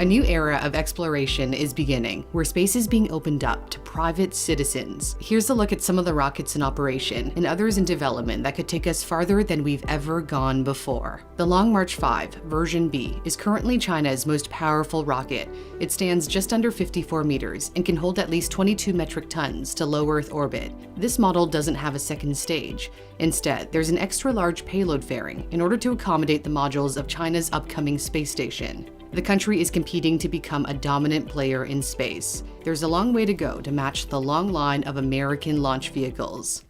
A new era of exploration is beginning, where space is being opened up to private citizens. Here's a look at some of the rockets in operation and others in development that could take us farther than we've ever gone before. The Long March 5 version B is currently China's most powerful rocket. It stands just under 54 meters and can hold at least 22 metric tons to low Earth orbit. This model doesn't have a second stage. Instead, there's an extra large payload fairing in order to accommodate the modules of China's upcoming space station. The country is competing to become a dominant player in space. There's a long way to go to match the long line of American launch vehicles.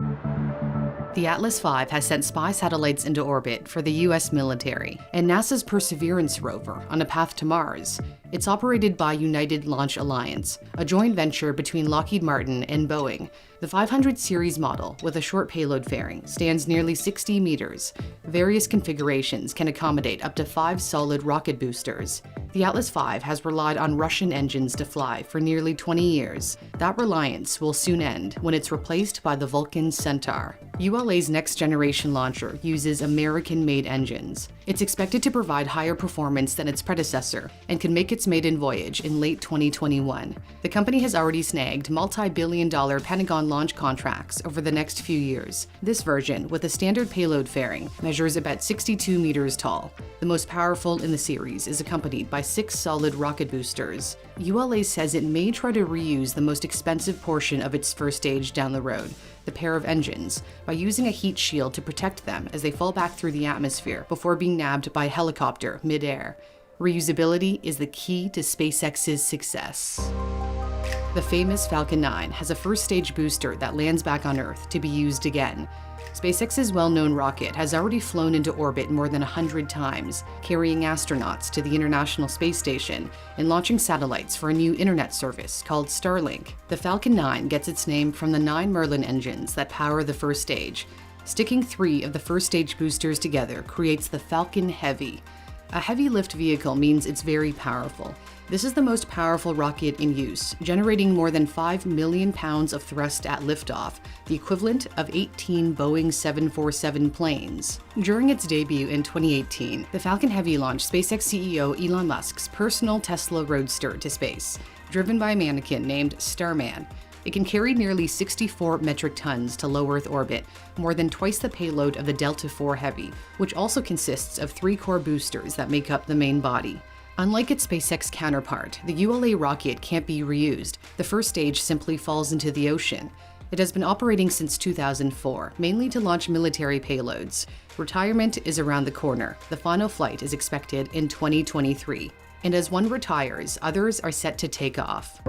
The Atlas V has sent spy satellites into orbit for the US military, and NASA's Perseverance rover on a path to Mars. It's operated by United Launch Alliance, a joint venture between Lockheed Martin and Boeing. The 500 series model, with a short payload fairing, stands nearly 60 meters. Various configurations can accommodate up to 5 solid rocket boosters. The Atlas V has relied on Russian engines to fly for nearly 20 years. That reliance will soon end when it's replaced by the Vulcan Centaur. ULA's next-generation launcher uses American-made engines. It's expected to provide higher performance than its predecessor and can make its maiden voyage in late 2021. The company has already snagged multi-billion-dollar Pentagon launch contracts over the next few years. This version, with a standard payload fairing, measures about 62 meters tall. The most powerful in the series is accompanied by 6 solid rocket boosters. ULA says it may try to reuse the most expensive portion of its first stage down the road, the pair of engines, by using a heat shield to protect them as they fall back through the atmosphere before being nabbed by a helicopter mid-air. Reusability is the key to SpaceX's success. The famous Falcon 9 has a first-stage booster that lands back on Earth to be used again. SpaceX's well-known rocket has already flown into orbit more than 100 times, carrying astronauts to the International Space Station and launching satellites for a new internet service called Starlink. The Falcon 9 gets its name from the 9 Merlin engines that power the first stage. Sticking 3 of the first-stage boosters together creates the Falcon Heavy. A heavy lift vehicle means it's very powerful. This is the most powerful rocket in use, generating more than 5 million pounds of thrust at liftoff, the equivalent of 18 Boeing 747 planes. During its debut in 2018, the Falcon Heavy launched SpaceX CEO Elon Musk's personal Tesla Roadster to space, driven by a mannequin named Starman. It can carry nearly 64 metric tons to low Earth orbit, more than twice the payload of the Delta IV Heavy, which also consists of 3 core boosters that make up the main body. Unlike its SpaceX counterpart, the ULA rocket can't be reused. The first stage simply falls into the ocean. It has been operating since 2004, mainly to launch military payloads. Retirement is around the corner. The final flight is expected in 2023. And as one retires, others are set to take off.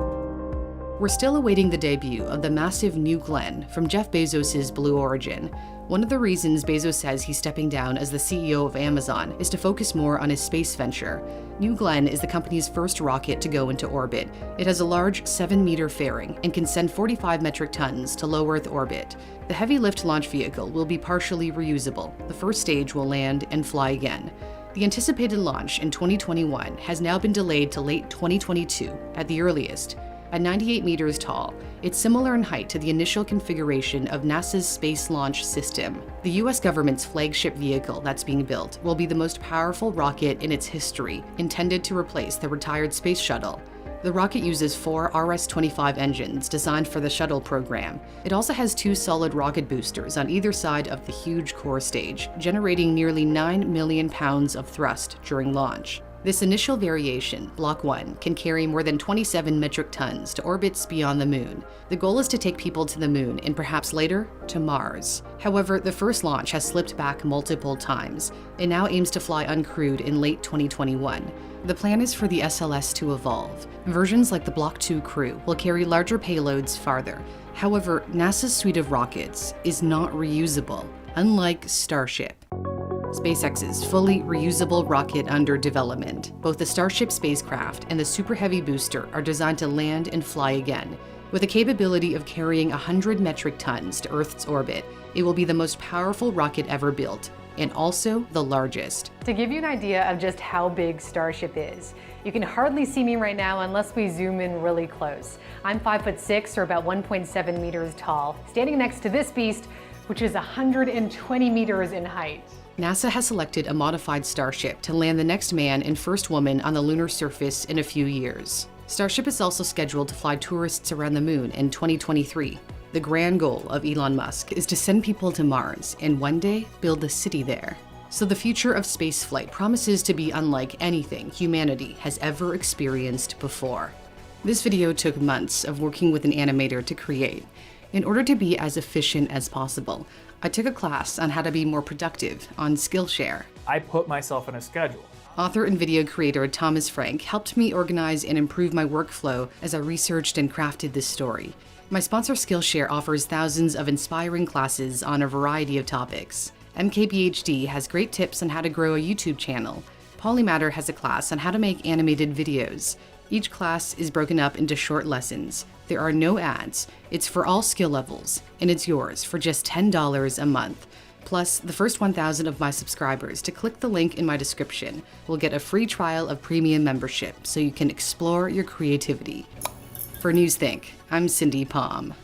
We're still awaiting the debut of the massive New Glenn from Jeff Bezos' Blue Origin. One of the reasons Bezos says he's stepping down as the CEO of Amazon is to focus more on his space venture. New Glenn is the company's first rocket to go into orbit. It has a large 7-meter fairing and can send 45 metric tons to low Earth orbit. The heavy lift launch vehicle will be partially reusable. The first stage will land and fly again. The anticipated launch in 2021 has now been delayed to late 2022 at the earliest. At 98 meters tall, it's similar in height to the initial configuration of NASA's Space Launch System. The US government's flagship vehicle that's being built will be the most powerful rocket in its history, intended to replace the retired Space Shuttle. The rocket uses 4 RS-25 engines designed for the shuttle program. It also has 2 solid rocket boosters on either side of the huge core stage, generating nearly 9 million pounds of thrust during launch. This initial variation, Block 1, can carry more than 27 metric tons to orbits beyond the Moon. The goal is to take people to the Moon and perhaps later, to Mars. However, the first launch has slipped back multiple times. It now aims to fly uncrewed in late 2021. The plan is for the SLS to evolve. Versions like the Block 2 Crew will carry larger payloads farther. However, NASA's suite of rockets is not reusable, unlike Starship. SpaceX's fully reusable rocket under development. Both the Starship spacecraft and the Super Heavy booster are designed to land and fly again. With a capability of carrying 100 metric tons to Earth's orbit, it will be the most powerful rocket ever built, and also the largest. To give you an idea of just how big Starship is, you can hardly see me right now unless we zoom in really close. I'm 5'6", or about 1.7 meters tall, standing next to this beast, which is 120 meters in height. NASA has selected a modified Starship to land the next man and first woman on the lunar surface in a few years. Starship is also scheduled to fly tourists around the moon in 2023. The grand goal of Elon Musk is to send people to Mars and one day build a city there. So the future of spaceflight promises to be unlike anything humanity has ever experienced before. This video took months of working with an animator to create. In order to be as efficient as possible, I took a class on how to be more productive on Skillshare. I put myself in a schedule. Author and video creator Thomas Frank helped me organize and improve my workflow as I researched and crafted this story. My sponsor Skillshare offers thousands of inspiring classes on a variety of topics. MKBHD has great tips on how to grow a YouTube channel. Polymatter has a class on how to make animated videos. Each class is broken up into short lessons. There are no ads. It's for all skill levels, and it's yours for just $10 a month. Plus, the first 1,000 of my subscribers to click the link in my description will get a free trial of premium membership so you can explore your creativity. For Newsthink, I'm Cindy Palm.